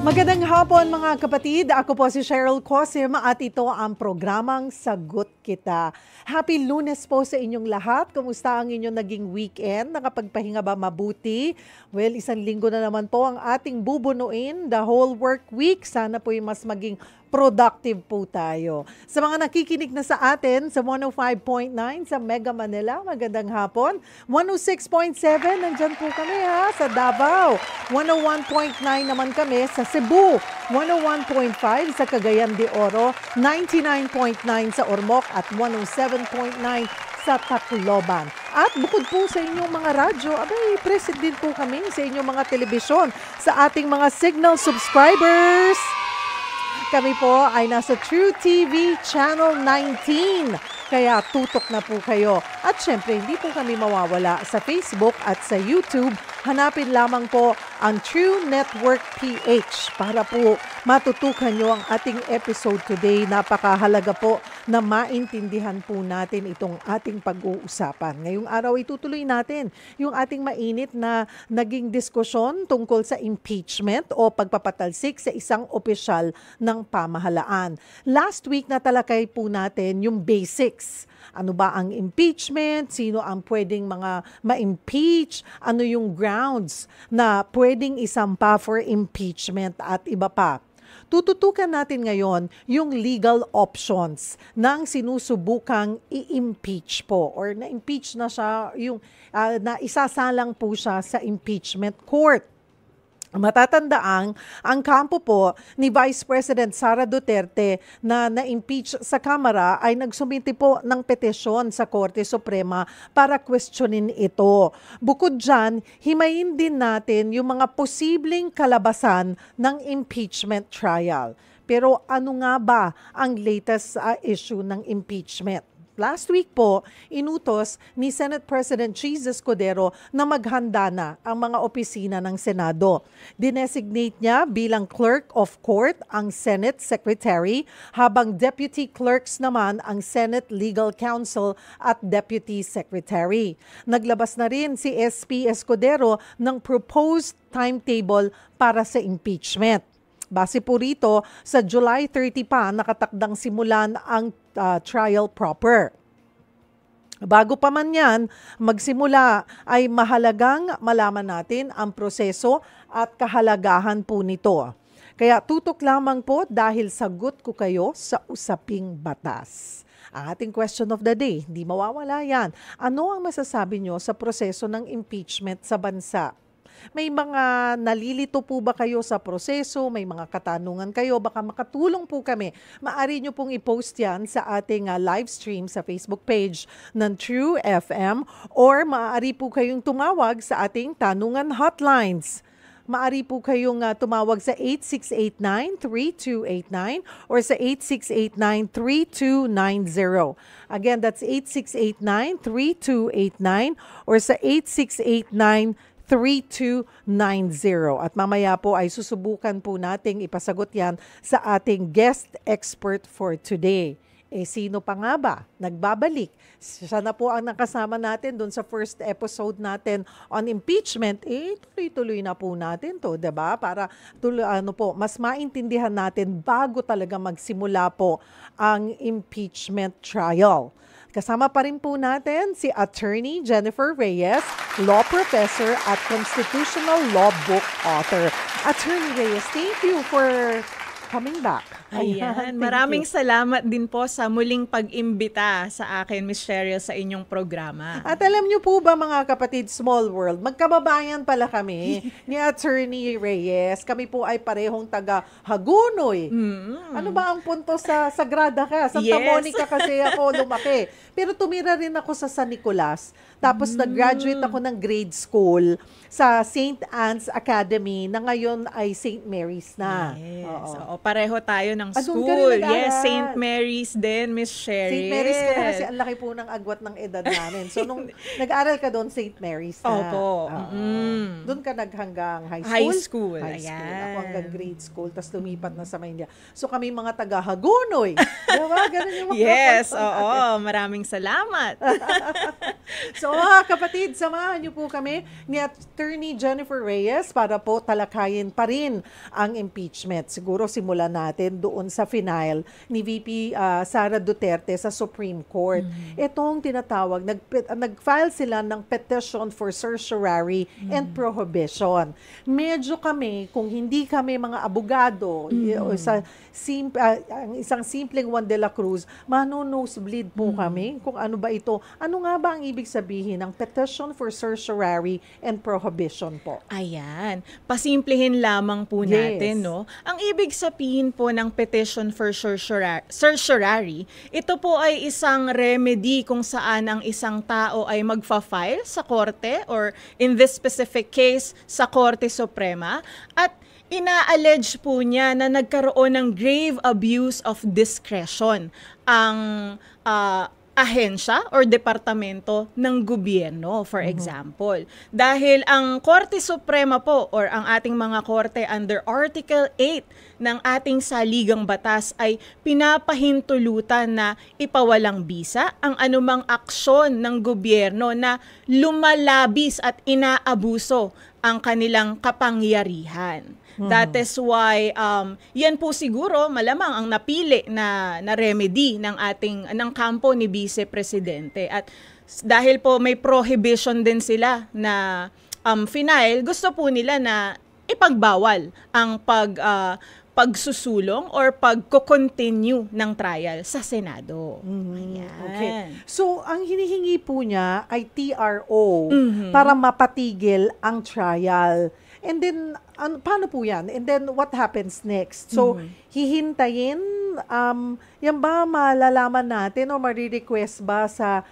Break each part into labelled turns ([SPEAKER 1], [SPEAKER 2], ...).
[SPEAKER 1] Magandang hapon mga kapatid. Ako po si Cheryl Cosim at ito ang programang Sagot Kita. Happy Lunes po sa inyong lahat. Kumusta ang inyong naging weekend? Nakapagpahinga ba mabuti? Well, isang linggo na naman po ang ating bubunuin, the whole work week. Sana po mas maging productive po tayo. Sa mga nakikinig na sa atin sa 105.9 sa Mega Manila, magandang hapon. 106.7, nandyan po kami sa Davao. 101.9 naman kami sa Cebu. 101.5 sa Cagayan de Oro. 99.9 sa Ormoc at 107.9 sa Tacloban. At bukod po sa inyong mga radyo, present din po kami sa inyong mga telebisyon, sa ating mga Signal subscribers. Kami po ay nasa True TV Channel 19. Kaya tutok na po kayo. At syempre, hindi po kami mawawala sa Facebook at sa YouTube. Hanapin lamang po ang True Network PH para po matutukan nyo ang ating episode today. Napakahalaga po na maintindihan po natin itong ating pag-uusapan. Ngayong araw itutuloy natin yung ating mainit na naging diskusyon tungkol sa impeachment o pagpapatalsik sa isang opisyal ng pamahalaan. Last week natalakay po natin yung basics. Ano ba ang impeachment? Sino ang pwedeng mga ma-impeach? Ano yung grounds na pwedeng isampa for impeachment at iba pa? Tututukan natin ngayon yung legal options ng sinusubukang i-impeach po or na-impeach na siya, yung na isasalang po siya sa impeachment court. Matatandaang ang kampo po ni Vice President Sara Duterte na na-impeach sa Kamara ay nagsumiti po ng petisyon sa Korte Suprema para questionin ito. Bukod dyan, himayin din natin yung mga posibleng kalabasan ng impeachment trial. Pero ano nga ba ang latest issue ng impeachment? Last week po, inutos ni Senate President Jesus Escudero na maghanda na ang mga opisina ng Senado. Dinesignate niya bilang Clerk of Court ang Senate Secretary, habang Deputy Clerks naman ang Senate Legal Counsel at Deputy Secretary. Naglabas na rin si SP Escudero ng proposed timetable para sa impeachment. Base po rito, sa July 30 pa nakatakdang simulan ang trial proper. Bago pa man yan magsimula, ay mahalagang malaman natin ang proseso at kahalagahan po nito. Kaya tutok lamang po dahil sagot ko kayo sa usaping batas. Ang ating question of the day, hindi mawawala yan. Ano ang masasabi nyo sa proseso ng impeachment sa bansa? May mga nalilito po ba kayo sa proseso? May mga katanungan kayo? Baka makatulong po kami. Maaari nyo pong i-post yan sa ating live stream sa Facebook page ng True FM, or maaari po kayong tumawag sa ating tanungan hotlines. Maaari po kayong tumawag sa 8689-3289 or sa 8689-3290. Again, that's 8689-3289 or sa 8689-3290. At mamaya po ay susubukan po nating ipasagot yan sa ating guest expert for today. Sino pa nga ba? Nagbabalik. Siya na po ang nakasama natin doon sa first episode natin on impeachment. Tuloy-tuloy na po natin to, diba? Para mas maintindihan natin bago talaga magsimula po ang impeachment trial. Kasama pa rin po natin si Attorney Jennifer Reyes, Law Professor at Constitutional Law Book Author. Attorney Reyes, thank you for coming back.
[SPEAKER 2] Ayan, maraming salamat din po sa muling pag-imbita sa akin, Ms. Cheryl, sa inyong programa.
[SPEAKER 1] At alam niyo po ba mga kapatid, small world, magkababayan pala kami ni Attorney Reyes. Kami po ay parehong taga Hagunoy. Ano ba ang punto sa Sagrada ka? Santa Monica kasi ako lumaki. Pero tumira rin ako sa San Nicolas. Tapos nag-graduate ako ng grade school sa St. Anne's Academy na ngayon ay St. Mary's na.
[SPEAKER 2] Yes. Oo, pareho tayo ng
[SPEAKER 1] Doon ka rin
[SPEAKER 2] school.
[SPEAKER 1] nag-aral.
[SPEAKER 2] Yes, St. Mary's din, Miss Cheryl.
[SPEAKER 1] St. Mary's ka na kasi ang laki po ng agwat ng edad namin. So, nung nag-aral ka doon, St. Mary's na.
[SPEAKER 2] Opo.
[SPEAKER 1] Doon ka naghanggang high school?
[SPEAKER 2] High school.
[SPEAKER 1] High school.
[SPEAKER 2] Ayan.
[SPEAKER 1] Ako hanggang grade school, tapos lumipat na sa Maynila. So, kami mga taga-Hagonoy. Diba? Ganun yung mga
[SPEAKER 2] Yes,
[SPEAKER 1] kwento natin.
[SPEAKER 2] oo. Maraming salamat.
[SPEAKER 1] So, mga kapatid, samahan niyo po kami ni Attorney Jennifer Reyes para po talakayin pa rin ang impeachment. Siguro simulan natin doon sa final ni VP Sara Duterte sa Supreme Court. Itong tinatawag, nag-file sila ng petition for certiorari and prohibition. Medyo kami, kung hindi kami mga abogado, o ang isang simpleng Juan de la Cruz, mano-nosebleed po kami kung ano ba ito. Ano nga ba ang ibig sabihin ng petition for certiorari and prohibition po?
[SPEAKER 2] Ayan. Pasimplihin lamang po natin, no? Ang ibig sabihin po ng petition for certiorari, ito po ay isang remedy kung saan ang isang tao ay magfa-file sa korte or in this specific case, sa Korte Suprema at ina-allege po niya na nagkaroon ng grave abuse of discretion ang ahensya or departamento ng gobyerno, for example. Dahil ang Korte Suprema po or ang ating mga korte under Article 8 ng ating saligang batas ay pinapahintulutan na ipawalang bisa ang anumang aksyon ng gobyerno na lumalabis at inaabuso ang kanilang kapangyarihan. That is why yan po siguro malamang ang napili na remedy ng kampo ni Vice Presidente. At dahil po may prohibition din sila na final, gusto po nila na ipagbawal ang pagsusulong or pagko-continue ng trial sa Senado. Ayan.
[SPEAKER 1] Okay. So, ang hinihingi po niya ay TRO para mapatigil ang trial. And then, paano po yan? And then, what happens next? So, hihintayin, yan ba malalaman natin o marirequest ba sa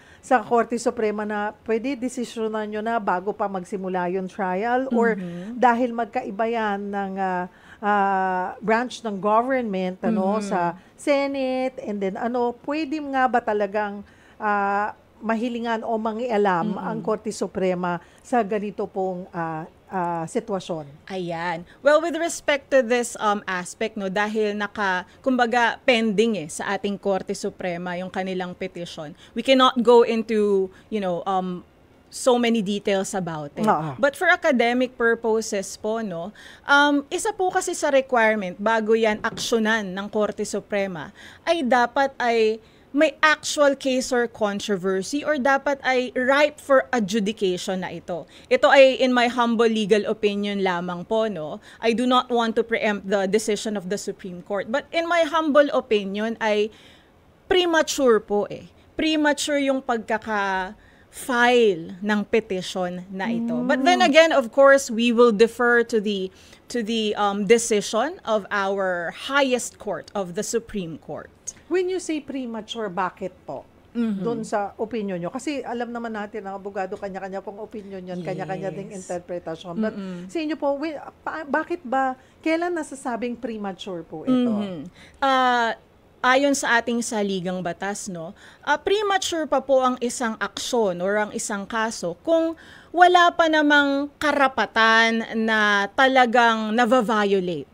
[SPEAKER 1] Korte Suprema na pwede desisyonan nyo na bago pa magsimula yung trial? Or dahil magkaiba yan ng branch ng government sa Senate, and then pwede nga ba talagang mahilingan o mangialam ang Korte Suprema sa ganito pong sitwasyon?
[SPEAKER 2] Ayan. Well, with respect to this aspect, no, dahil kumbaga pending sa ating Korte Suprema yung kanilang petition, we cannot go into, so many details about it. But for academic purposes po, no, isa po kasi sa requirement bago yan aksyonan ng Korte Suprema ay dapat ay may actual case or controversy or dapat ay ripe for adjudication na ito. Ito ay in my humble legal opinion lamang po, no. I do not want to preempt the decision of the Supreme Court. But in my humble opinion ay premature po Premature yung pagkaka-file ng petition na ito. But then again, of course, we will defer to the decision of our highest court, of the Supreme Court.
[SPEAKER 1] When you say premature, bakit po? Doon sa opinion nyo. Kasi alam naman natin, ang abogado, kanya-kanya pong opinion yan, kanya-kanya ding interpretation. But sa inyo po, bakit ba, kailan nasasabing premature po ito?
[SPEAKER 2] Ayon sa ating saligang batas, no, premature pa po ang isang aksyon or ang isang kaso kung wala pa namang karapatan na talagang nava-violate.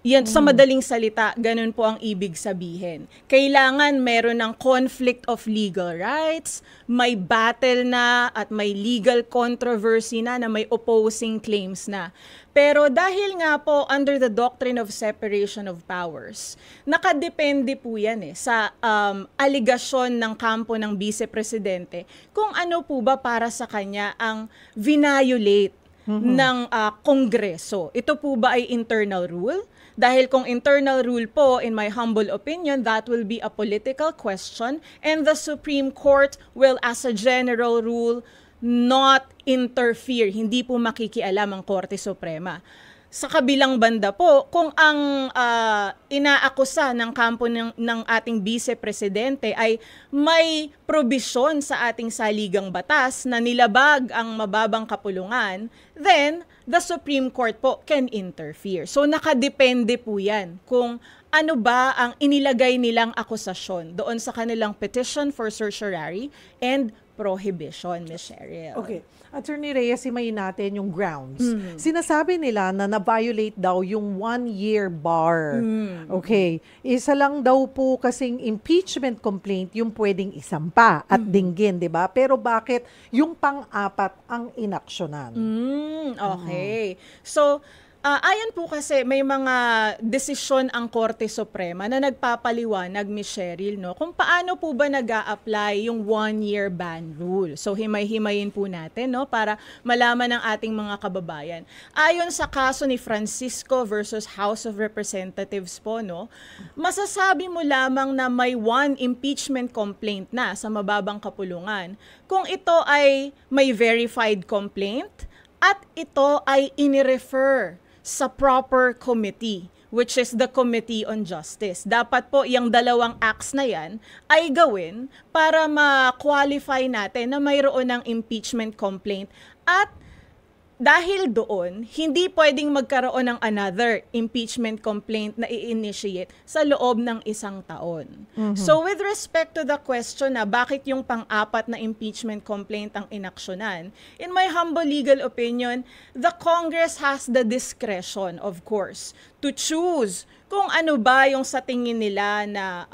[SPEAKER 2] Yan, sa madaling salita, ganun po ang ibig sabihin. Kailangan meron ng conflict of legal rights, may battle na at may legal controversy na may opposing claims na. Pero dahil nga po under the doctrine of separation of powers, nakadepende po yan sa aligasyon ng kampo ng Vice Presidente kung ano po ba para sa kanya ang violate ng Kongreso. Ito po ba ay internal rule? Dahil kung internal rule po, in my humble opinion, that will be a political question and the Supreme Court will, as a general rule, not interfere. Hindi po makikialam ang Korte Suprema. sa kabilang banda po, kung ang inaakusa ng kampo ng ating vice-presidente ay may probisyon sa ating saligang batas na nilabag ang mababang kapulungan, then the Supreme Court po can interfere. So nakadepende po yan kung ano ba ang inilagay nilang akusasyon doon sa kanilang petition for certiorari and prohibition, Ms. Cheryl.
[SPEAKER 1] Okay. Attorney Reyes, simayin natin yung grounds. Sinasabi nila na na-violate daw yung 1-year bar. Okay. Isa lang daw po kasing impeachment complaint yung pwedeng isampa at dinggin, di ba? Pero bakit yung pang-apat ang inaksyonan?
[SPEAKER 2] Okay. So, ayon po kasi may mga desisyon ang Korte Suprema na nagpapaliwanag, Ms. Cheryl, no, kung paano po ba nag-a-apply yung 1-year ban rule. So himay-himayin po natin, no, para malaman ng ating mga kababayan. Ayon sa kaso ni Francisco versus House of Representatives po, no, masasabi mo lamang na may 1 impeachment complaint na sa mababang kapulungan kung ito ay may verified complaint at ito ay inirefer sa proper committee, which is the Committee on Justice. Dapat po yung dalawang acts na yan ay gawin para ma-qualify natin na mayroon ng impeachment complaint at dahil doon, hindi pwedeng magkaroon ng another impeachment complaint na i-initiate sa loob ng 1 taon. So with respect to the question na bakit yung pang-apat na impeachment complaint ang inaksyonan, in my humble legal opinion, the Congress has the discretion, of course, to choose kung ano ba yung sa tingin nila na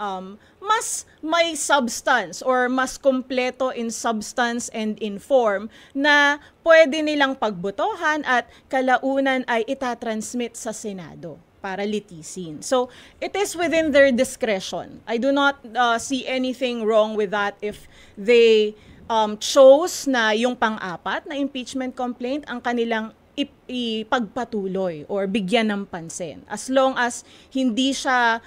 [SPEAKER 2] mas may substance or mas kompleto in substance and in form na pwede nilang pagbotohan at kalaunan ay itatransmit sa Senado para litisin. So, it is within their discretion. I do not see anything wrong with that if they chose na yung pang-apat na impeachment complaint ang kanilang ipagpatuloy or bigyan ng pansin. As long as hindi siya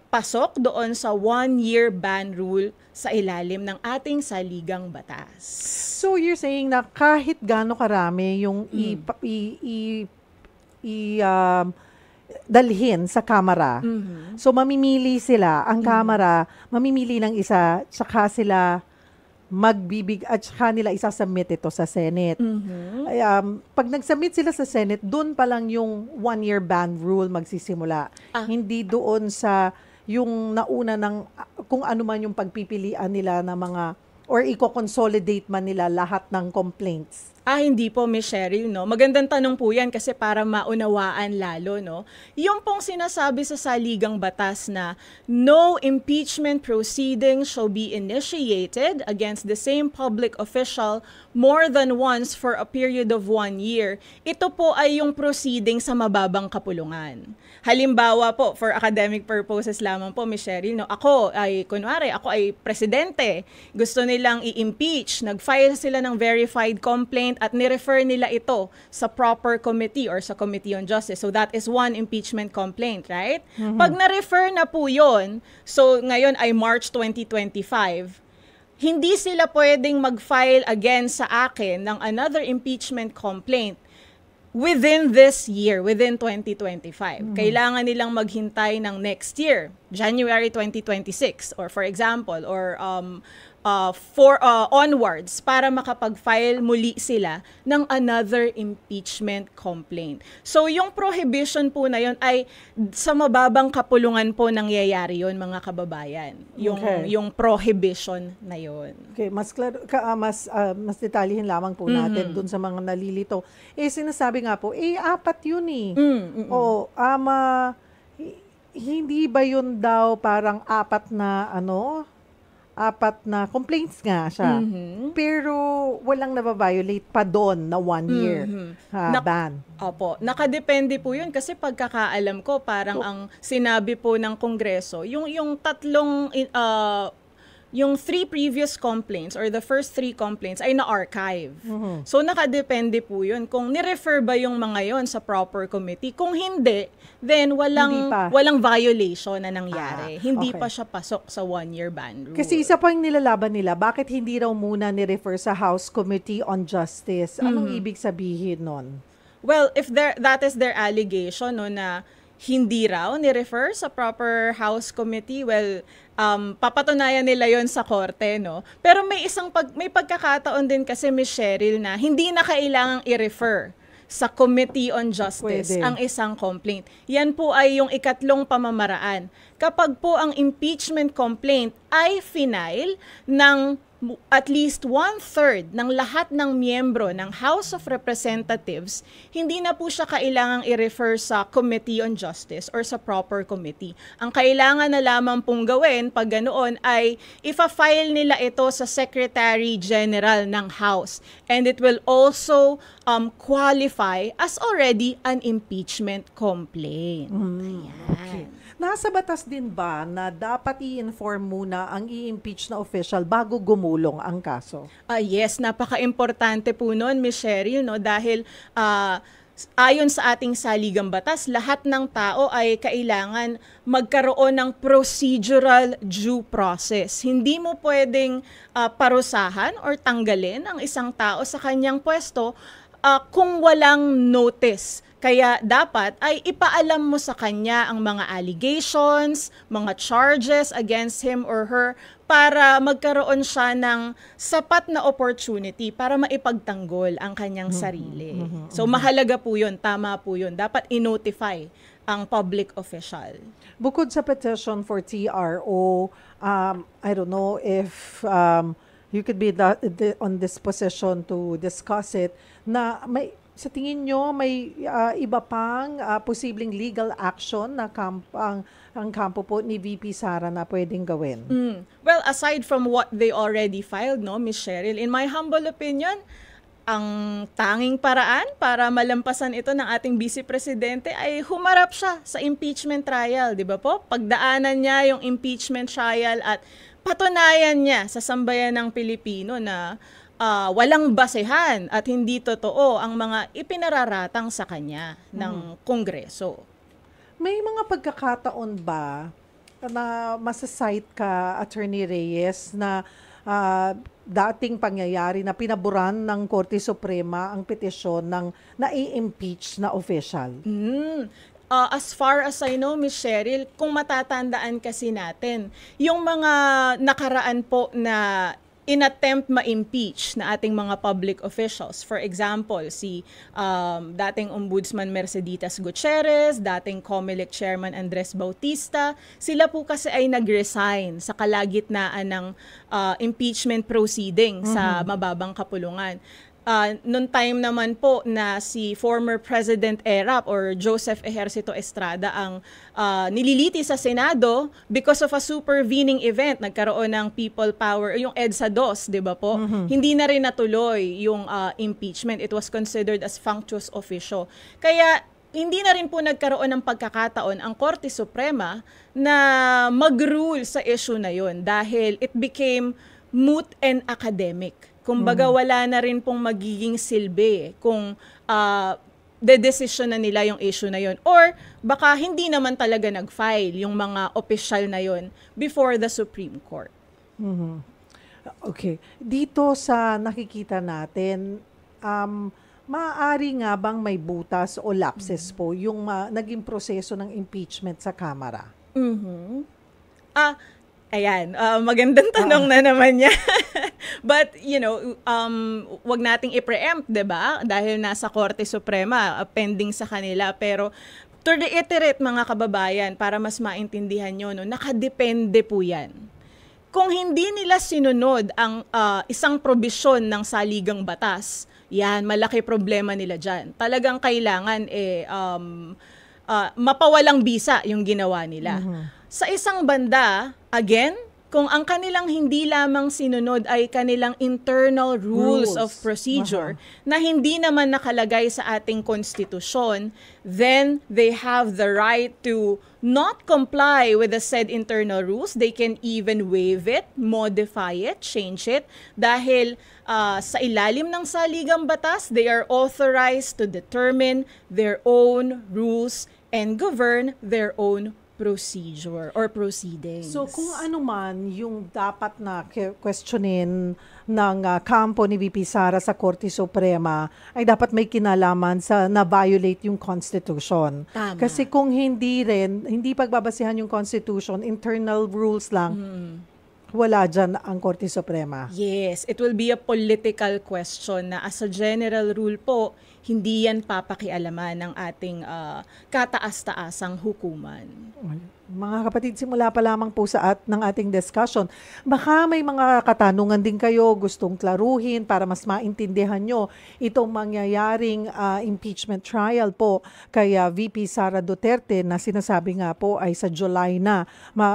[SPEAKER 2] pasok doon sa 1-year ban rule sa ilalim ng ating saligang batas.
[SPEAKER 1] So you're saying na kahit gaano karami yung dalhin sa Kamara, so mamimili sila, ang Kamara, mamimili ng isa, tsaka sila at saka nila isasubmit ito sa Senate. Pag nag-submit sila sa Senate, doon pa lang yung 1-year ban rule magsisimula. Hindi doon sa yung nauna ng kung ano man yung pagpipilian nila ng mga or i-consolidate man nila lahat ng complaints.
[SPEAKER 2] Hindi po, Ms. Cheryl, no? Magandang tanong po yan kasi para maunawaan lalo, no? Yung pong sinasabi sa saligang batas na no impeachment proceeding shall be initiated against the same public official more than once for a period of 1 year, ito po ay yung proceeding sa mababang kapulungan. Halimbawa po, for academic purposes lamang po, Ms. Cheryl, no? Ako ay presidente, gusto nilang i-impeach, nag-file sila ng verified complaint at nirefer nila ito sa proper committee or sa Committee on Justice. So that is 1 impeachment complaint, right? Pag na-refer na po yun, so ngayon ay March 2025, hindi sila pwedeng mag-file again sa akin ng another impeachment complaint within this year, within 2025. Kailangan nilang maghintay ng next year, January 2026, or for example, or onwards para makapag-file muli sila ng another impeachment complaint. So yung prohibition po na yun ay sa mababang kapulungan po nangyayari yun, mga kababayan. Yung prohibition na yun. Okay,
[SPEAKER 1] mas detalyihin lamang po natin dun sa mga nalilito. Sinasabi nga po, 4 yun eh. Hindi ba yun daw parang 4 na complaints nga siya. Pero walang nababiolate pa doon na 1 year ban.
[SPEAKER 2] Opo. Nakadepende po yun kasi pagkakaalam ko parang ang sinabi po ng Kongreso, yung tatlong yung 3 previous complaints or the first 3 complaints ay na-archive. So nakadepende po yun kung ni-refer ba yung mga yon sa proper committee. Kung hindi, then walang violation na nangyari. Hindi pa siya pasok sa 1-year ban rule.
[SPEAKER 1] Kasi isa pang nilalaban nila, bakit hindi raw muna ni-refer sa House Committee on Justice? Anong ibig sabihin nun?
[SPEAKER 2] Well, if that is their allegation, no, na hindi raw ni-refer sa proper House committee, well, papatunayan nila yon sa korte, no? Pero may pagkakataon din kasi, Miss Cheryl, na hindi na kailangang i-refer sa Committee on Justice
[SPEAKER 1] Pwede.
[SPEAKER 2] ang isang complaint. Yan po ay yung ikatlong pamamaraan. Kapag po ang impeachment complaint ay final ng at least 1/3 ng lahat ng miyembro ng House of Representatives, hindi na po siya kailangang i-refer sa Committee on Justice or sa proper committee. Ang kailangan na lamang pong gawin pag ganoon ay ifa-file nila ito sa Secretary General ng House, and it will also qualify as already an impeachment complaint.
[SPEAKER 1] Okay. Nasa batas din ba na dapat i-inform muna ang i-impeach na official bago gumulong ang kaso?
[SPEAKER 2] Yes, napaka-importante po noon, Ms. Cheryl, no? Dahil ayon sa ating saligang batas, lahat ng tao ay kailangan magkaroon ng procedural due process. Hindi mo pwedeng parusahan or tanggalin ang isang tao sa kanyang pwesto kung walang notice. Kaya dapat ay ipaalam mo sa kanya ang mga allegations, mga charges against him or her para magkaroon siya ng sapat na opportunity para maipagtanggol ang kanyang sarili. So mahalaga po yun, tama po yun. Dapat i-notify ang public official.
[SPEAKER 1] Bukod sa petition for TRO, I don't know if you could be on this position to discuss it, na sa tingin nyo, may iba pang posibleng legal action na ang kampo po ni VP Sara na pwedeng gawin?
[SPEAKER 2] Well, aside from what they already filed, no, Ms. Cheryl, in my humble opinion, ang tanging paraan para malampasan ito ng ating Vice Presidente ay humarap siya sa impeachment trial, di ba po? Pagdaanan niya yung impeachment trial at patunayan niya sa sambayan ng Pilipino na walang basehan at hindi totoo ang mga ipinararatang sa kanya ng Kongreso.
[SPEAKER 1] May mga pagkakataon ba na masasite ka, Attorney Reyes, na dating pangyayari na pinaboran ng Korte Suprema ang petisyon ng na-impeach na official?
[SPEAKER 2] As far as I know, Ms. Cheryl, kung matatandaan kasi natin, yung mga nakaraan po na in-attempt ma-impeach na ating mga public officials. For example, si dating Ombudsman Merceditas Gutierrez, dating COMELEC Chairman Andres Bautista, sila po kasi ay nag-resign sa kalagitnaan ng impeachment proceeding sa mababang kapulungan. Noong time naman po na si former President ERAP or Joseph Ejercito Estrada ang nililiti sa Senado because of a supervening event, nagkaroon ng people power, yung EDSA 2, di ba po? Hindi na rin natuloy yung impeachment. It was considered as functus officio. Kaya hindi na rin po nagkaroon ng pagkakataon ang Korte Suprema na mag-rule sa issue na yun dahil it became moot and academic. Kumbaga wala na rin pong magiging silbi kung de-decision na nila yung issue na yon. Or baka hindi naman talaga nag-file yung mga opisyal na yon before the Supreme Court.
[SPEAKER 1] Okay. Dito sa nakikita natin, maaari nga bang may butas o lapses po yung naging proseso ng impeachment sa Kamara?
[SPEAKER 2] Ayan, magandang tanong na naman niya. But, you know, wag nating i-preempt, diba? Dahil nasa Korte Suprema, pending sa kanila. Pero, to reiterate mga kababayan, para mas maintindihan nyo, no, nakadepende po yan. Kung hindi nila sinunod ang isang probisyon ng saligang batas, yan, malaki problema nila dyan. Talagang kailangan, mapawalang bisa yung ginawa nila. Sa isang banda, again, kung ang kanilang hindi lamang sinunod ay kanilang internal rules of procedure na hindi naman nakalagay sa ating konstitusyon, then they have the right to not comply with the said internal rules. They can even waive it, modify it, change it, dahil sa ilalim ng saligang batas, they are authorized to determine their own rules and govern their own procedure or proceedings.
[SPEAKER 1] So kung ano man yung dapat na questionin ng kampo ni VP Sara sa Korte Suprema ay dapat may kinalaman sa na-violate yung Constitution.
[SPEAKER 2] Tama.
[SPEAKER 1] Kasi kung hindi pagbabasihan yung Constitution, internal rules lang, wala dyan ang Korte Suprema.
[SPEAKER 2] Yes, it will be a political question na as a general rule po, hindi yan papakialaman ng ating kataas-taasang hukuman.
[SPEAKER 1] Mga kapatid, simula pa lamang po ng ating discussion, baka may mga katanungan din kayo gustong klaruhin para mas maintindihan nyo itong mangyayaring impeachment trial po kay VP Sara Duterte na sinasabi nga po ay sa July na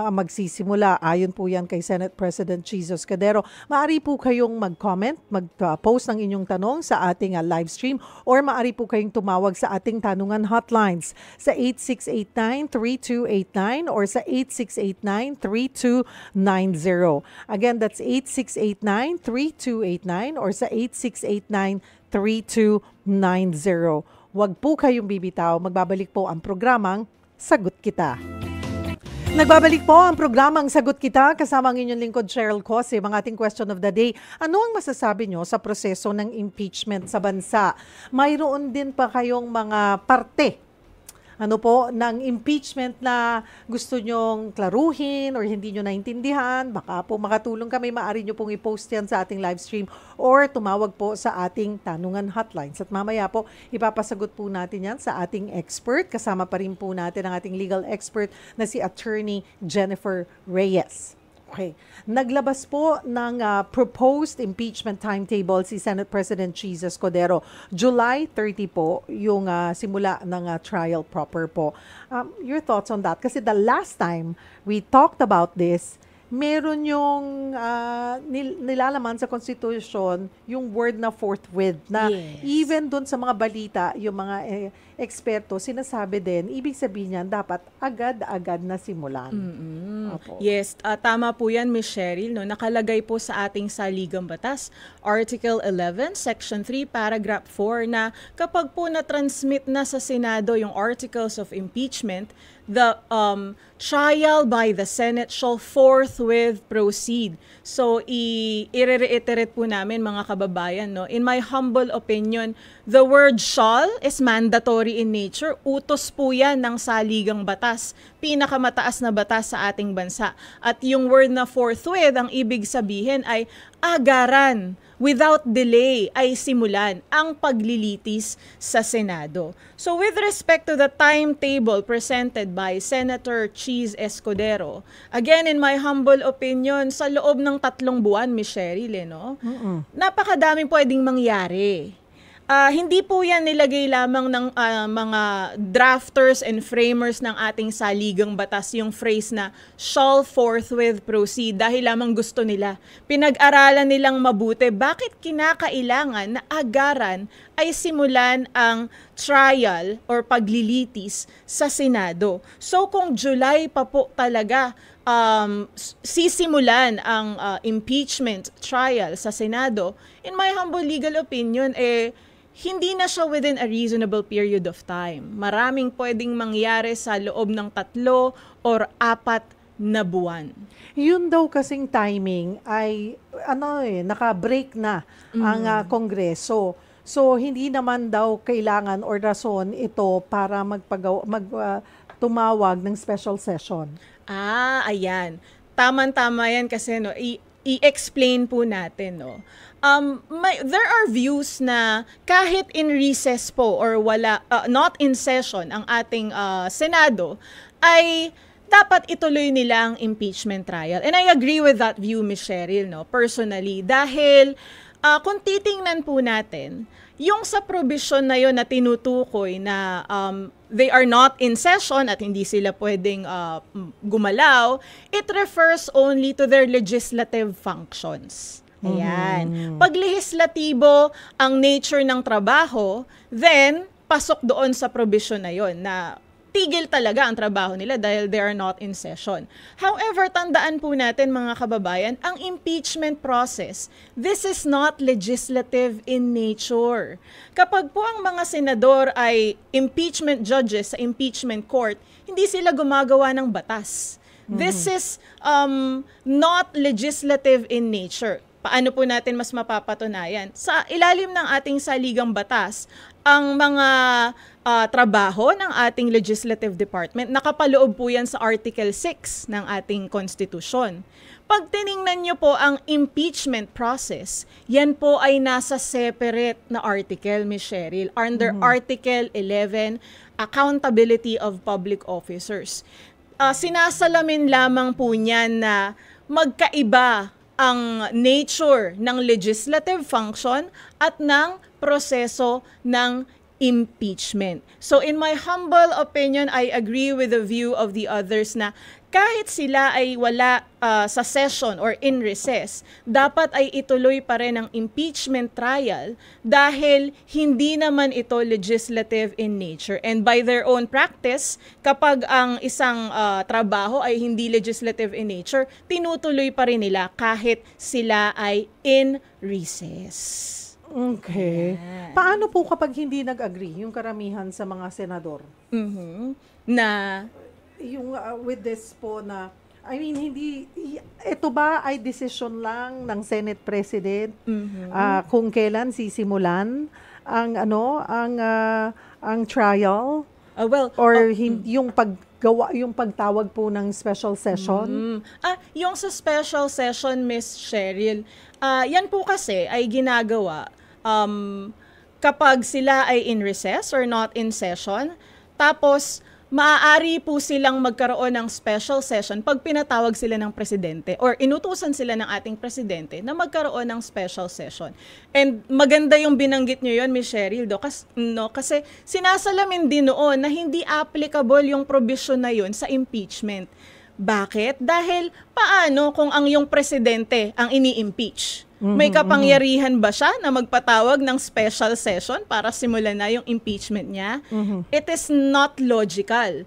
[SPEAKER 1] magsisimula. Ayon po yan kay Senate President Jesus Cordero. Maaari po kayong mag-comment, mag-post ng inyong tanong sa ating live stream or maaari po kayong tumawag sa ating tanungan hotlines sa 8689-3289 or sa 8689-3290. Again, that's 8689-3289 or sa 8689-3290. Huwag po kayong bibitaw. Magbabalik po ang programang Sagot Kita. Nagbabalik po ang programang Sagot Kita kasama ang inyong lingkod Cheryl Cose. Ang ating question of the day, ano ang masasabi nyo sa proseso ng impeachment sa bansa? Mayroon din pa kayong mga parte ng impeachment na gusto nyong klaruhin or hindi nyo naintindihan, baka po makatulong kami, maaari nyo pong i-post yan sa ating live stream or tumawag po sa ating tanungan hotlines. At mamaya po, ipapasagot po natin yan sa ating expert. Kasama pa rin po natin ang ating legal expert na si Attorney Jennifer Reyes. Okay. Naglabas po ng proposed impeachment timetable si Senate President Jesus Cordero. July 30 po yung simula ng trial proper po. Your thoughts on that? Kasi the last time we talked about this, meron yung nilalaman sa Constitution yung word na forthwith na even dun sa mga balita, yung mga eksperto, sinasabi din, ibig sabihin niyan, dapat agad-agad na simulan.
[SPEAKER 2] Yes, tama po yan, Ms. Cheryl. No? Nakalagay po sa ating saligang batas, Article 11, Section 3, Paragraph 4, na kapag po na-transmit na sa Senado yung Articles of Impeachment, the trial by the Senate shall forthwith proceed. So, i-reiterate po namin, mga kababayan, no? In my humble opinion, the word shall is mandatory in nature. Utos po yan ng saligang batas. Pinakamataas na batas sa ating bansa. At yung word na forthwith, ang ibig sabihin ay agaran, without delay, ay simulan ang paglilitis sa Senado. So with respect to the timetable presented by Senator Cheese Escudero, again, in my humble opinion, sa loob ng 3 buwan, Ms. Cheryl, no? Napakadaming pwedeng mangyari. Hindi po yan nilagay lamang ng mga drafters and framers ng ating saligang batas, yung phrase na shall forthwith proceed, dahil lamang gusto nila. Pinag-aralan nilang mabuti bakit kinakailangan na agaran ay simulan ang trial or paglilitis sa Senado. So kung July pa po talaga sisimulan ang impeachment trial sa Senado, in my humble legal opinion, hindi na siya within a reasonable period of time. Maraming pwedeng mangyari sa loob ng 3 or 4 na buwan.
[SPEAKER 1] Yun daw kasing timing ay naka-break na ang Kongreso. So hindi naman daw kailangan or rason ito para tumawag ng special session.
[SPEAKER 2] Ayan. Tama-tama yan kasi i-explain po natin, no. There are views na kahit in recess po or not in session ang ating Senado, ay dapat ituloy nila ang impeachment trial. And I agree with that view, Ms. Cheryl, no, personally. Dahil kung titingnan po natin, yung sa provision na yun na tinutukoy na they are not in session at hindi sila pwedeng gumalaw, it refers only to their legislative functions. Ayan. Pag lehislatibo ang nature ng trabaho, then pasok doon sa provision na yon na tigil talaga ang trabaho nila dahil they are not in session. However, tandaan po natin mga kababayan, ang impeachment process, this is not legislative in nature. Kapag po ang mga senador ay impeachment judges sa impeachment court, hindi sila gumagawa ng batas. This is not legislative in nature. Paano po natin mas mapapatunayan? Sa ilalim ng ating saligang batas, ang mga trabaho ng ating legislative department, nakapaloob po yan sa Article 6 ng ating konstitusyon. Pag tiningnan nyo po ang impeachment process, yan po ay nasa separate na article, Ms. Cheryl, under Article 11, Accountability of Public Officers. Sinasalamin lamang po niyan na magkaiba ang nature ng legislative function at ng proseso ng impeachment. So in my humble opinion, I agree with the view of the others na kahit sila ay wala sa session or in recess, dapat ay ituloy pa rin ang impeachment trial dahil hindi naman ito legislative in nature. And by their own practice, kapag ang isang trabaho ay hindi legislative in nature, tinutuloy pa rin nila kahit sila ay in recess.
[SPEAKER 1] Okay.
[SPEAKER 2] Yan.
[SPEAKER 1] Paano po kapag hindi nag-agree yung karamihan sa mga senador?
[SPEAKER 2] Na
[SPEAKER 1] Yung with this po na, I mean, ito ba ay decision lang ng Senate President kung kailan sisimulan ang trial? Yung pagtawag po ng special session?
[SPEAKER 2] Yung sa special session, Miss Cheryl, yan po kasi ay ginagawa kapag sila ay in recess or not in session, tapos maaari po silang magkaroon ng special session pag pinatawag sila ng presidente or inutusan sila ng ating presidente na magkaroon ng special session. And maganda yung binanggit nyo yun, Ms. Cheryl, kasi sinasalamin din noon na hindi applicable yung provision na yun sa impeachment. Bakit? Dahil paano kung ang yung presidente ang ini-impeach? May kapangyarihan ba siya na magpatawag ng special session para simulan na yung impeachment niya? It is not logical.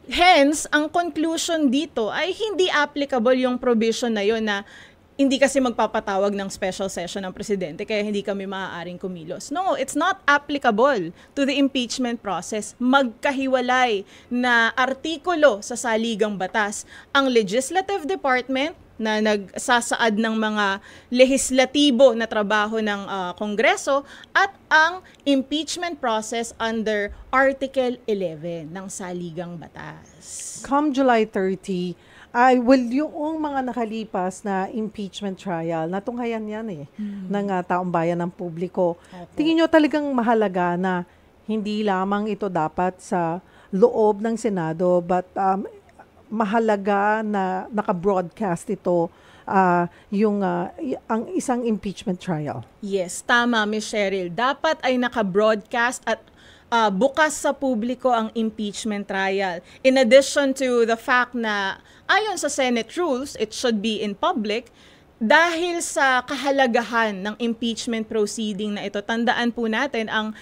[SPEAKER 2] Hence, ang conclusion dito ay hindi applicable yung provision na yun na hindi kasi magpapatawag ng special session ng presidente kaya hindi kami maaaring kumilos. No, it's not applicable to the impeachment process. Magkahiwalay na artikulo sa saligang batas ang legislative department na nagsasaad ng mga lehislatibo na trabaho ng Kongreso at ang impeachment process under Article 11 ng saligang batas.
[SPEAKER 1] Come July 30, yung mga nakalipas na impeachment trial, natunghayan yan ng taong bayan ng publiko. Tingin nyo talagang mahalaga na hindi lamang ito dapat sa loob ng Senado, but mahalaga na naka-broadcast ito ang isang impeachment trial.
[SPEAKER 2] Yes, tama, Ms. Cheryl. Dapat ay naka-broadcast at bukas sa publiko ang impeachment trial. In addition to the fact na ayon sa Senate rules, it should be in public. Dahil sa kahalagahan ng impeachment proceeding na ito, tandaan po natin ang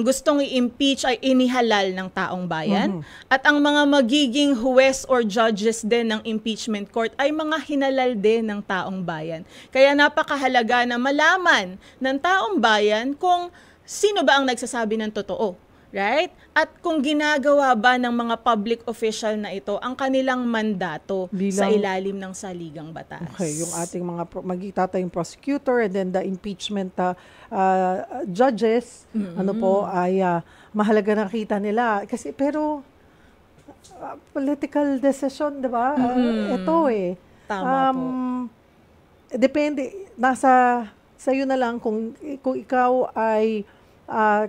[SPEAKER 2] gustong i-impeach ay inihalal ng taong bayan at ang mga magiging huwes or judges din ng impeachment court ay mga hinalal din ng taong bayan. Kaya napakahalaga na malaman ng taong bayan kung sino ba ang nagsasabi ng totoo. Right? At kung ginagawa ba ng mga public official na ito ang kanilang mandato sa ilalim ng saligang batas.
[SPEAKER 1] Okay, yung ating mga magtatayong prosecutor and then the impeachment judges, ay mahalaga nakita nila. Kasi pero political decision, di ba? Ito
[SPEAKER 2] Tama po.
[SPEAKER 1] Depende, nasa sa'yo na lang kung ikaw ay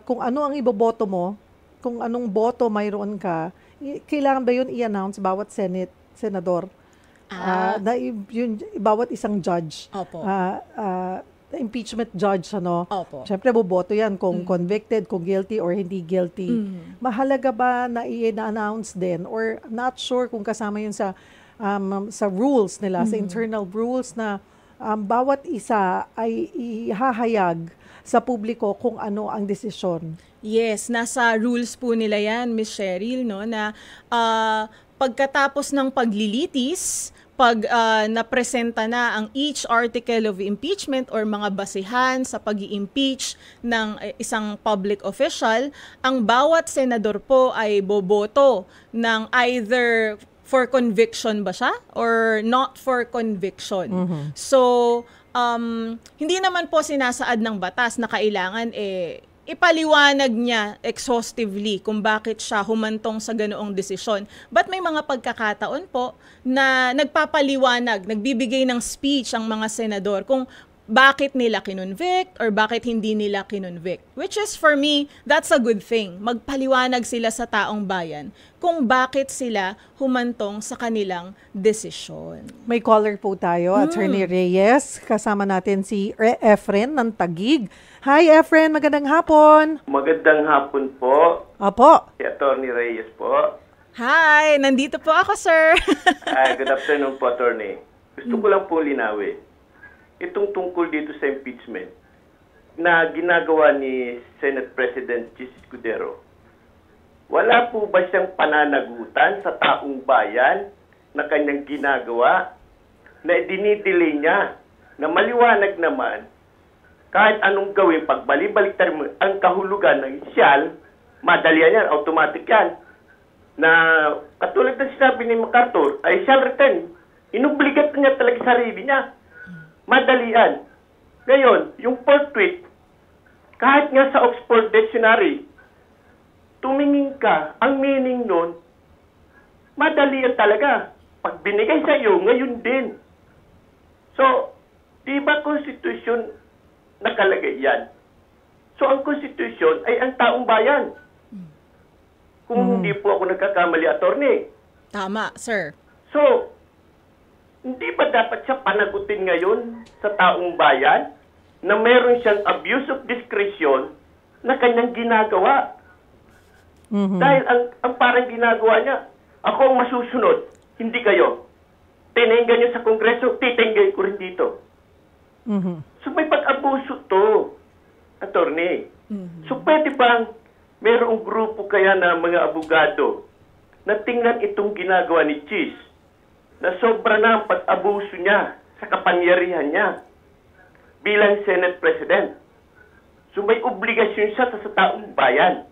[SPEAKER 1] kung ano ang iboboto mo, kung anong boto mayroon ka, kailangan ba yun i-announce bawat senador? Yun, bawat isang judge.
[SPEAKER 2] Opo.
[SPEAKER 1] Impeachment judge,
[SPEAKER 2] Opo.
[SPEAKER 1] Siyempre, boboto yan kung convicted, kung guilty or hindi guilty. Mahalaga ba na i-announce din? Or not sure kung kasama yun sa rules nila, sa internal rules na bawat isa ay ihahayag sa publiko kung ano ang desisyon.
[SPEAKER 2] Yes, nasa rules po nila yan, Miss Cheryl, no, na pagkatapos ng paglilitis, pag napresenta na ang each article of impeachment or mga basehan sa pag-i-impeach ng isang public official, ang bawat senador po ay boboto ng either for conviction ba siya or not for conviction. So, hindi naman po sinasaad ng batas na kailangan ipaliwanag niya exhaustively kung bakit siya humantong sa ganoong desisyon. But may mga pagkakataon po na nagpapaliwanag, nagbibigay ng speech ang mga senador kung bakit nila kinonvict or bakit hindi nila kinonvict. Which is for me, that's a good thing. Magpaliwanag sila sa taong bayan kung bakit sila humantong sa kanilang desisyon.
[SPEAKER 1] May caller po tayo, Attorney Reyes. Kasama natin si Efren ng Taguig. Hi Efren, magandang hapon.
[SPEAKER 3] Magandang hapon po.
[SPEAKER 1] Opo.
[SPEAKER 3] Si Attorney Reyes po.
[SPEAKER 2] Hi, nandito po ako, sir.
[SPEAKER 3] Good afternoon po, Attorney. Gusto ko lang po linawin. Itong tungkol dito sa impeachment na ginagawa ni Senate President Chis Escudero, wala po ba siyang pananagutan sa taong bayan na kanyang ginagawa na dinidelay niya na maliwanag naman kahit anong gawin, pag balik-baliktad mo ang kahulugan ng siyal, madalian yan, automatic yan. Na katulad ng sinabi ni MacArthur, ay shall return. Inubligat niya talaga sarili niya. Madalian. Ngayon, yung fourth tweet, kahit nga sa Oxford Dictionary, tumingin ka, ang meaning nun, madalian talaga. Pag binigay sa iyo, ngayon din. So, di ba Constitution nakalagay yan? So, ang Constitution ay ang taong bayan. Kung hindi po ako nagkakamali, Attorney.
[SPEAKER 2] Tama, sir.
[SPEAKER 3] So, hindi ba dapat siya panagutin ngayon sa taong bayan na meron siyang abuse of discretion na kanyang ginagawa? Dahil ang parang ginagawa niya, ako ang masusunod, hindi kayo. Tinenggan niyo sa Kongreso, titenggan ko rin dito. So may pag-abuso to, Attorney. So pwede bang merong grupo kaya na mga abogado na tingnan itong ginagawa ni Chis na sobra na ang pag-abuso niya sa kapangyarihan niya bilang Senate President. So may obligasyon siya sa taong bayan.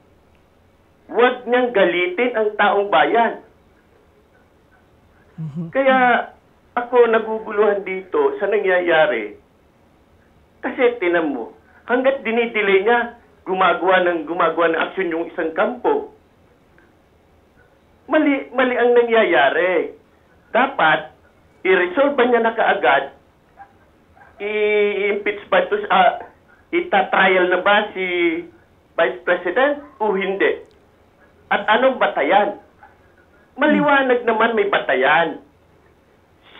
[SPEAKER 3] Huwag niyang galitin ang taong bayan. Kaya ako naguguluhan dito sa nangyayari. Kasi tinan mo, hanggat dinidelay niya, gumagawa ng aksyon yung isang kampo. Mali ang nangyayari. Dapat, i-resolve niya na kaagad, i-impeach ba ito, ita-trial na ba si Vice President o hindi? At anong batayan? Maliwanag naman may batayan.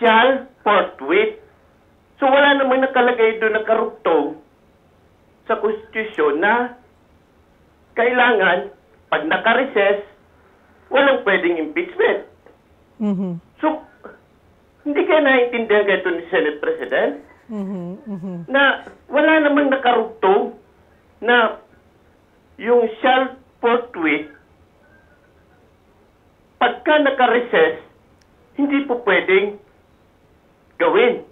[SPEAKER 3] Shall forthwith. So wala namang nakalagay doon na karugtong sa Constitution na kailangan, pag naka-recess, walang pwedeng impeachment. So, hindi kaya naiintindihan ito ni Senate President na wala namang nakarugtong na yung shall forthwith, pagka naka-recess, hindi po pwedeng gawin.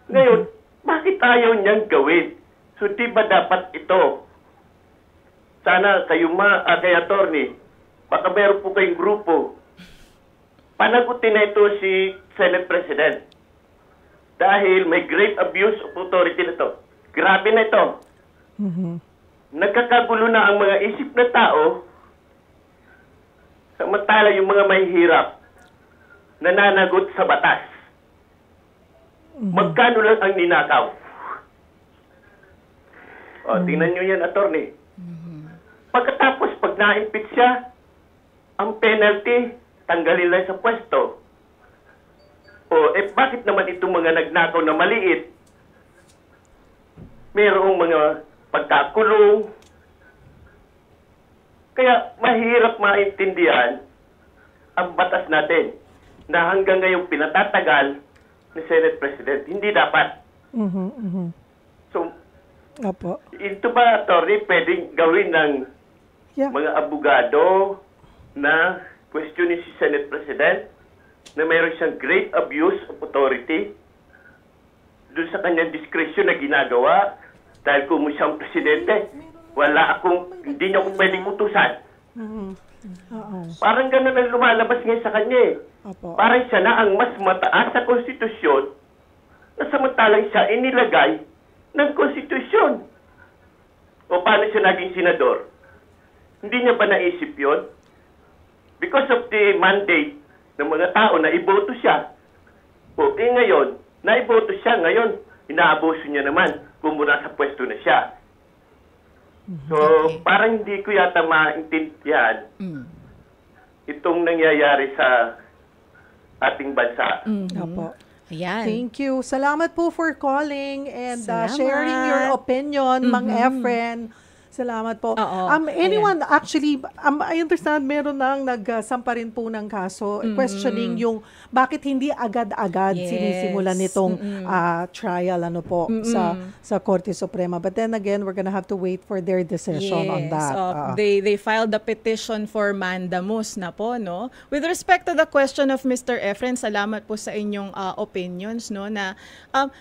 [SPEAKER 3] Ngayon, bakit ayaw niyang gawin? So, di ba dapat ito? Sana kayo kay Attorney, baka meron po kayong grupo, panagutin na ito si Senate President. Dahil may great abuse of authority na ito. Grabe na ito. Nagkakagulo na ang mga isip na tao, samantala yung mga mahihirap, nananagot sa batas. Magkano lang ang ninakaw? O, tingnan nyo yan, Attorney. Pagkatapos, pag na-impeach siya, ang penalty, tanggalin lang sa pwesto. O, bakit naman itong mga nagnakaw na maliit? Mayroong mga pagkakulong. Kaya mahirap maintindihan ang batas natin na hanggang ngayon pinatatagal ni Senate President. Hindi dapat. So,
[SPEAKER 1] Opo.
[SPEAKER 3] Ito ba, attorney, pwedeng gawin ng
[SPEAKER 1] Yeah.
[SPEAKER 3] mga abogado na questionin si Senate President na mayroon siyang great abuse of authority doon sa kanyang discretion na ginagawa dahil kung siyang presidente, hindi niya ako pwedeng utusan.
[SPEAKER 1] Oo.
[SPEAKER 3] Parang ganun ang lumalabas ngayon sa kanya eh.
[SPEAKER 1] Opo.
[SPEAKER 3] Parang siya na ang mas mataas sa konstitusyon na samantalang siya inilagay ng konstitusyon. O paano siya naging senador? Hindi niya ba naisip yon? Because of the mandate ng mga tao na iboto siya. O ngayon, naiboto siya, ngayon, inaabuso niya naman kung muna sa pwesto na siya. So, parang hindi ko yata maintindihan itong nangyayari sa ating bansa.
[SPEAKER 1] Opo.
[SPEAKER 2] Ayan.
[SPEAKER 1] Thank you. Salamat po for calling and
[SPEAKER 2] Salamat.
[SPEAKER 1] sharing your opinion, Mang Efren. Salamat po.
[SPEAKER 2] Oo.
[SPEAKER 1] Anyone, actually, I understand meron nang nagsampa rin po ng kaso questioning yung bakit hindi agad-agad
[SPEAKER 2] Yes.
[SPEAKER 1] sinisimulan nitong trial sa Korte Suprema. But then again, we're gonna have to wait for their decision on that.
[SPEAKER 2] They filed a petition for mandamus na po, no? With respect to the question of Mr. Efren, salamat po sa inyong opinions, no? Na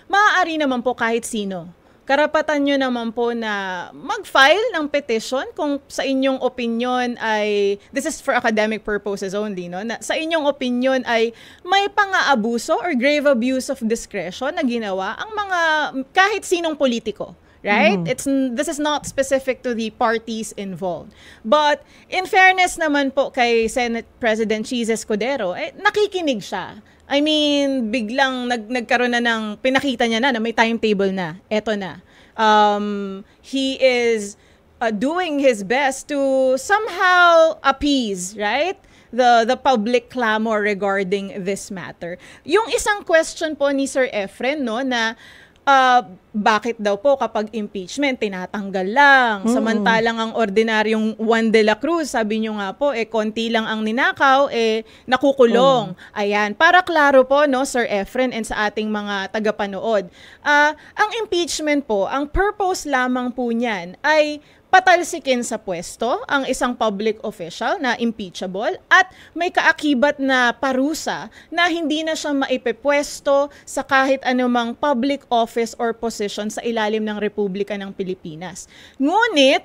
[SPEAKER 2] maaari naman po kahit sino. Karapatan nyo naman po na mag-file ng petition kung sa inyong opinion ay, this is for academic purposes only, no? Na sa inyong opinion ay may pang-aabuso or grave abuse of discretion na ginawa ang mga kahit sinong politiko. Right? This is not specific to the parties involved. But in fairness naman po kay Senate President Chis Escudero, nakikinig siya. I mean, biglang nagkaroon na pinakita niya na may timetable na. Eto na. He is doing his best to somehow appease, right? The public clamor regarding this matter. Yung isang question po ni Sir Efren, no, na bakit daw po kapag impeachment, tinatanggal lang. Samantalang ang ordinaryong Juan de la Cruz, sabi nyo nga po, konti lang ang ninakaw, nakukulong. Ayan. Para klaro po, no, Sir Efren, and sa ating mga tagapanood, ang impeachment po, ang purpose lamang po niyan ay patalsikin sa pwesto ang isang public official na impeachable at may kaakibat na parusa na hindi na siya maipepwesto sa kahit anumang public office or position sa ilalim ng Republika ng Pilipinas. Ngunit,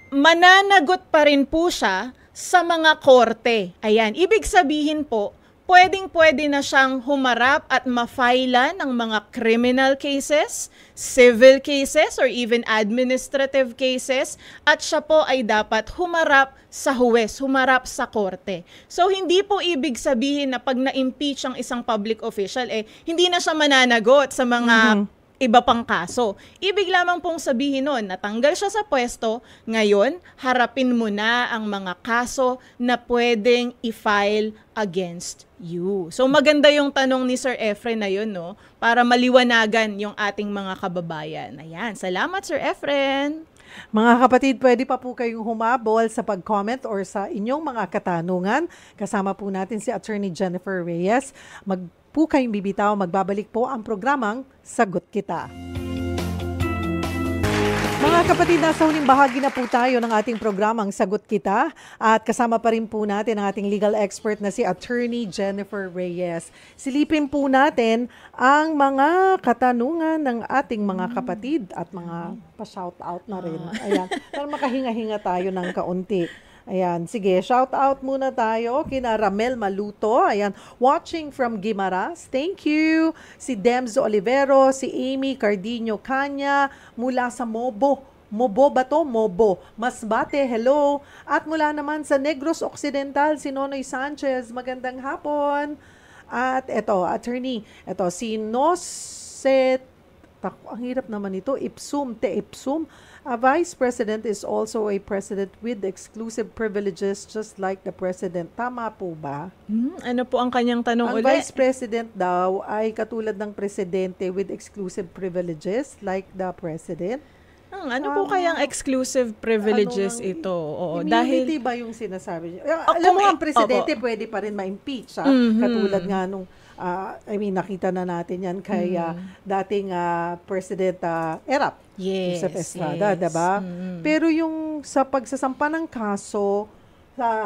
[SPEAKER 2] mananagot pa rin po siya sa mga korte. Ayan, ibig sabihin po, pwedeng-pwede na siyang humarap at ma-file ng mga criminal cases, civil cases, or even administrative cases, at siya po ay dapat humarap sa huwes, humarap sa korte. So, hindi po ibig sabihin na pag na-impeach ang isang public official, hindi na siya mananagot sa mga iba pang kaso. Ibig lamang pong sabihin nun, natanggal siya sa pwesto, ngayon, harapin mo na ang mga kaso na pwedeng i-file against you. So maganda yung tanong ni Sir Efren na yun, no? Para maliwanagan yung ating mga kababayan. Ayan, salamat Sir Efren.
[SPEAKER 1] Mga kapatid, pwede pa po kayong humabol sa pag-comment or sa inyong mga katanungan. Kasama po natin si Attorney Jennifer Reyes. Po kayong bibitaw, magbabalik po ang programang Sagot Kita. Mga kapatid, nasa huling bahagi na po tayo ng ating programang Sagot Kita at kasama pa rin po natin ang ating legal expert na si Attorney Jennifer Reyes. Silipin po natin ang mga katanungan ng ating mga kapatid at mga pa-shout out na rin. Ayan, para makahinga-hinga tayo ng kaunti. Ayan, sige, shout out muna tayo kina Ramel Maluto, ayan, watching from Guimaras, thank you. Si Demzo Olivero, si Amy Cardino Kanya, mula sa Mobo ba to? Mobo. Masbate, hello. At mula naman sa Negros Occidental, si Nonoy Sanchez, magandang hapon. At eto, attorney, eto, si Noset, ang hirap naman ito, Ipsum, A vice president is also a president with exclusive privileges just like the president. Tama po ba?
[SPEAKER 2] Ano po ang kanyang tanong
[SPEAKER 1] Ang
[SPEAKER 2] ulit?
[SPEAKER 1] vice president daw ay katulad ng presidente with exclusive privileges like the president.
[SPEAKER 2] Ano po kayang exclusive privileges ito? Oo,
[SPEAKER 1] Immunity
[SPEAKER 2] dahil
[SPEAKER 1] ba yung sinasabi niya? Alam mo, ang presidente pwede pa rin ma-impeach. Katulad nga nung Nakita na natin yan kay dating President Erap.
[SPEAKER 2] Yes,
[SPEAKER 1] Joseph Estrada,
[SPEAKER 2] yes.
[SPEAKER 1] diba? Pero yung sa pagsasampa ng kaso,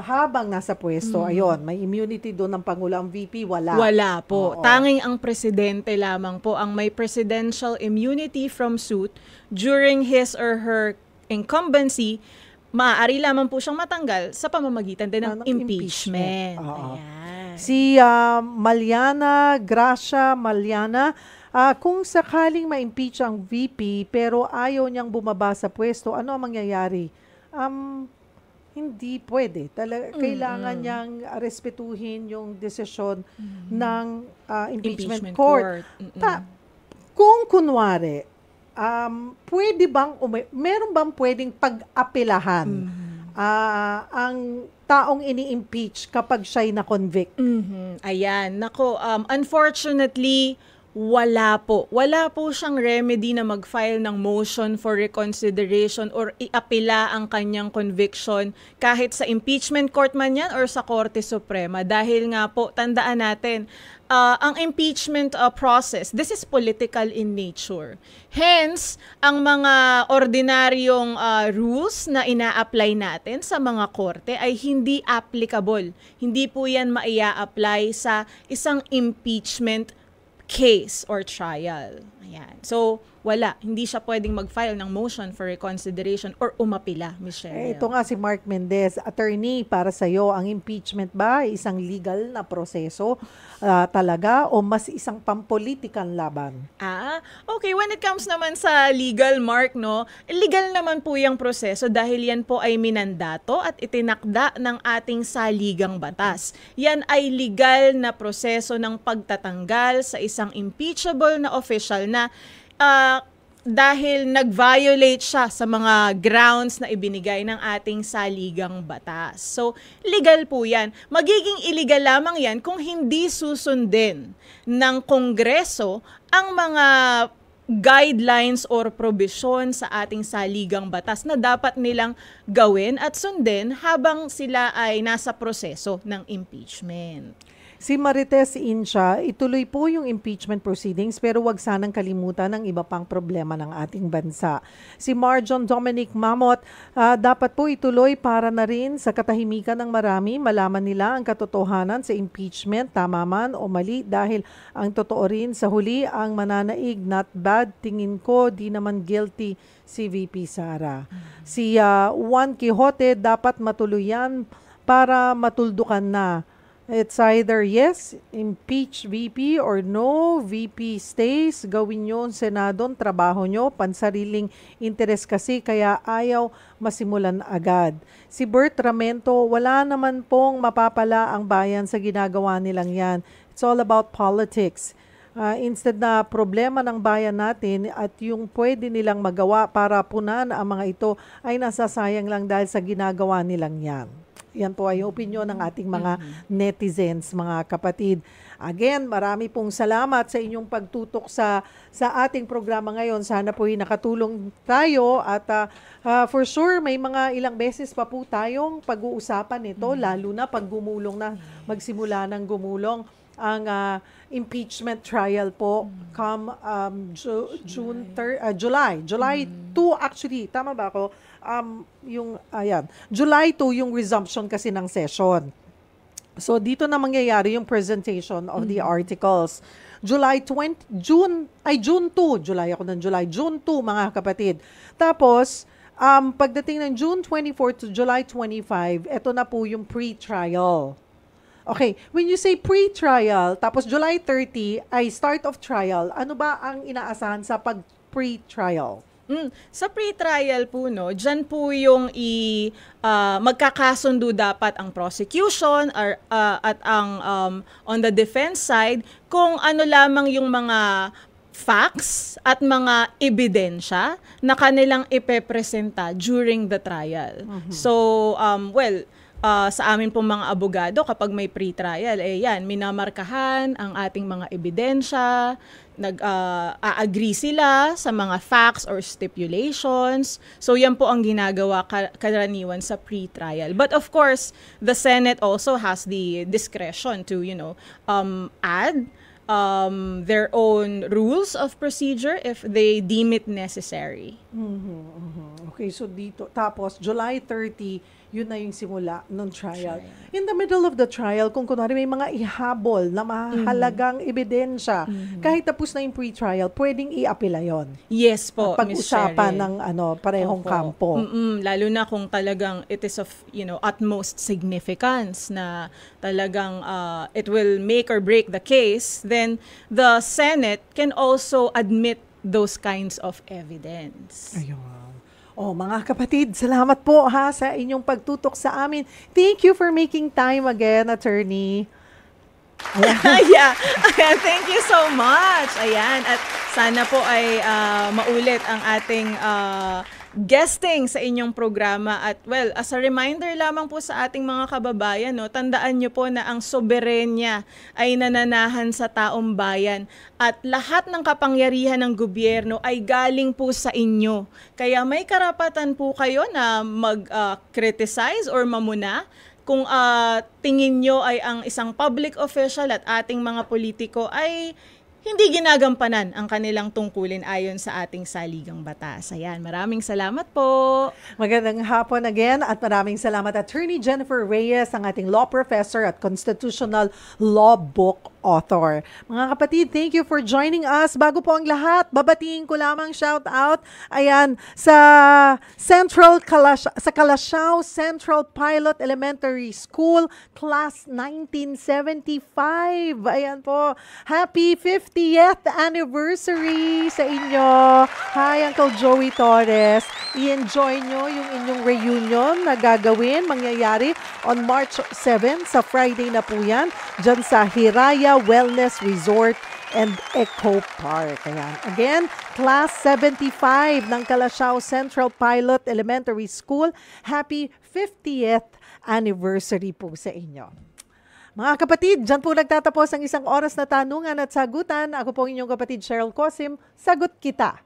[SPEAKER 1] habang nasa pwesto, ayun, may immunity doon ng Pangulo. Ang VP, wala.
[SPEAKER 2] Wala po.
[SPEAKER 1] Oo.
[SPEAKER 2] Tanging ang presidente lamang po ang may presidential immunity from suit during his or her incumbency. Maaari lamang po siyang matanggal sa pamamagitan din ng impeachment.
[SPEAKER 1] Oo.
[SPEAKER 2] Ayan.
[SPEAKER 1] Si Gracia Maliana, kung sakaling ma-impeach ang VP pero ayaw niyang bumaba sa pwesto, ano ang mangyayari? Hindi pwede. Kailangan niyang respetuhin yung desisyon ng impeachment court. Kung kunwari, meron bang pwedeng pag-apelahan ang taong ini-impeach kapag siya'y na-convict?
[SPEAKER 2] Ayan. Nako, unfortunately, wala po. Wala po siyang remedy na mag-file ng motion for reconsideration or iapela ang kanyang conviction kahit sa impeachment court man yan or sa Korte Suprema. Dahil nga po, tandaan natin, ang impeachment process, this is political in nature. Hence, ang mga ordinaryong rules na ina-apply natin sa mga korte ay hindi applicable. Hindi po yan maia-apply sa isang impeachment case or trial. Ayan. So, wala. Hindi siya pwedeng mag-file ng motion for reconsideration or umapila, Michelle.
[SPEAKER 1] Ito nga si Mark Mendez, attorney, para sa iyo, ang impeachment ba ay isang legal na proseso talaga o mas isang pampolitikal laban?
[SPEAKER 2] Okay. When it comes naman sa legal, Mark, no, legal naman po yung proseso dahil yan po ay minandato at itinakda ng ating saligang batas. Yan ay legal na proseso ng pagtatanggal sa isang impeachable na official na dahil nag-violate siya sa mga grounds na ibinigay ng ating saligang batas. So, legal po yan. Magiging illegal lamang yan kung hindi susundin ng Kongreso ang mga guidelines or provision sa ating saligang batas na dapat nilang gawin at sundin habang sila ay nasa proseso ng impeachment.
[SPEAKER 1] Si Marites Incha, ituloy po yung impeachment proceedings pero wag sanang kalimutan ang iba pang problema ng ating bansa. Si Marjon Dominic Mamot, dapat po ituloy para na rin sa katahimikan ng marami, malaman nila ang katotohanan sa impeachment, tama man o mali, dahil ang totoo rin sa huli ang mananaig, not bad, tingin ko, di naman guilty si VP Sara. Si Juan Quixote, dapat matuluyan para matuldukan na. It's either yes, impeach VP or no, VP stays, gawin nyo ang Senadong trabaho nyo, pansariling interes kasi kaya ayaw masimulan agad. Si Bert Ramento, wala naman pong mapapala ang bayan sa ginagawa nilang yan. It's all about politics. Instead na problema ng bayan natin at yung pwede nilang magawa para punan ang mga ito ay nasasayang lang dahil sa ginagawa nilang yan. Yan po ay opinion ng ating mga netizens, mga kapatid. Again, marami pong salamat sa inyong pagtutok sa ating programa ngayon. Sana po ay nakatulong tayo at for sure may mga ilang beses pa po tayong pag-uusapan ito, lalo na pag gumulong na, magsimula ng gumulong ang impeachment trial po come July 2 actually, tama ba ako? July 2 yung resumption kasi ng session. So dito na mangyayari yung presentation of the articles. June 2 mga kapatid. Tapos pagdating ng June 24 to July 25, ito na po yung pre-trial. Okay, when you say pre-trial, tapos July 30 ay start of trial, ano ba ang inaasahan sa pag-pre-trial?
[SPEAKER 2] Sa pre-trial po, no, dyan po yung magkakasundo dapat ang prosecution at ang on the defense side kung ano lamang yung mga facts at mga ebidensya na kanilang ipepresenta during the trial. So, sa amin pong mga abogado, kapag may pre-trial, yan, minamarkahan ang ating mga ebidensya, nag-agree sila sa mga facts or stipulations. So, yan po ang ginagawa karaniwan sa pre-trial. But of course, the Senate also has the discretion to, add their own rules of procedure if they deem it necessary.
[SPEAKER 1] Okay, so dito. Tapos, July 30, yun na yung simula ng trial. In the middle of the trial, kung kunwari may mga ihabol na mahalagang ebidensya, kahit tapos na yung pre-trial, pwedeng i-apela yun.
[SPEAKER 2] Yes po, Ms.
[SPEAKER 1] Pag-usapan
[SPEAKER 2] Cheryl.
[SPEAKER 1] ng parehong
[SPEAKER 2] Opo.
[SPEAKER 1] kampo.
[SPEAKER 2] Lalo na kung talagang it is of, utmost significance na talagang it will make or break the case, then the Senate can also admit those kinds of evidence.
[SPEAKER 1] Ayun. Mga kapatid, salamat po sa inyong pagtutok sa amin. Thank you for making time again, attorney.
[SPEAKER 2] Yeah. Ayan, thank you so much. Ayan, at sana po ay maulit ang ating guesting sa inyong programa. At well, as a reminder lamang po sa ating mga kababayan, tandaan nyo po na ang soberenya ay nananahan sa taong bayan at lahat ng kapangyarihan ng gobyerno ay galing po sa inyo. Kaya may karapatan po kayo na mag-criticize or mamuna kung tingin nyo ay ang isang public official at ating mga politiko ay hindi ginagampanan ang kanilang tungkulin ayon sa ating saligang batas. Ayan, maraming salamat po.
[SPEAKER 1] Magandang hapon again at maraming salamat Attorney Jennifer Reyes, ang ating law professor at constitutional law book author. Mga kapatid, thank you for joining us. Bago po ang lahat, babatiin ko lamang shout out. Ayan, sa Calasiao Central Pilot Elementary School, Class 1975. Ayan po. Happy 50th anniversary sa inyo. Hi, Uncle Joey Torres. I-enjoy nyo yung inyong reunion na gagawin, mangyayari on March 7 sa Friday na po yan, dyan sa Hiraya Wellness Resort and Eco Park. Ayan. Again, Class 75 ng Calasiao Central Pilot Elementary School. Happy 50th anniversary po sa inyo. Mga kapatid, dyan po nagtatapos ang isang oras na tanungan at sagutan. Ako po inyong kapatid Cheryl Cosim. Sagot kita.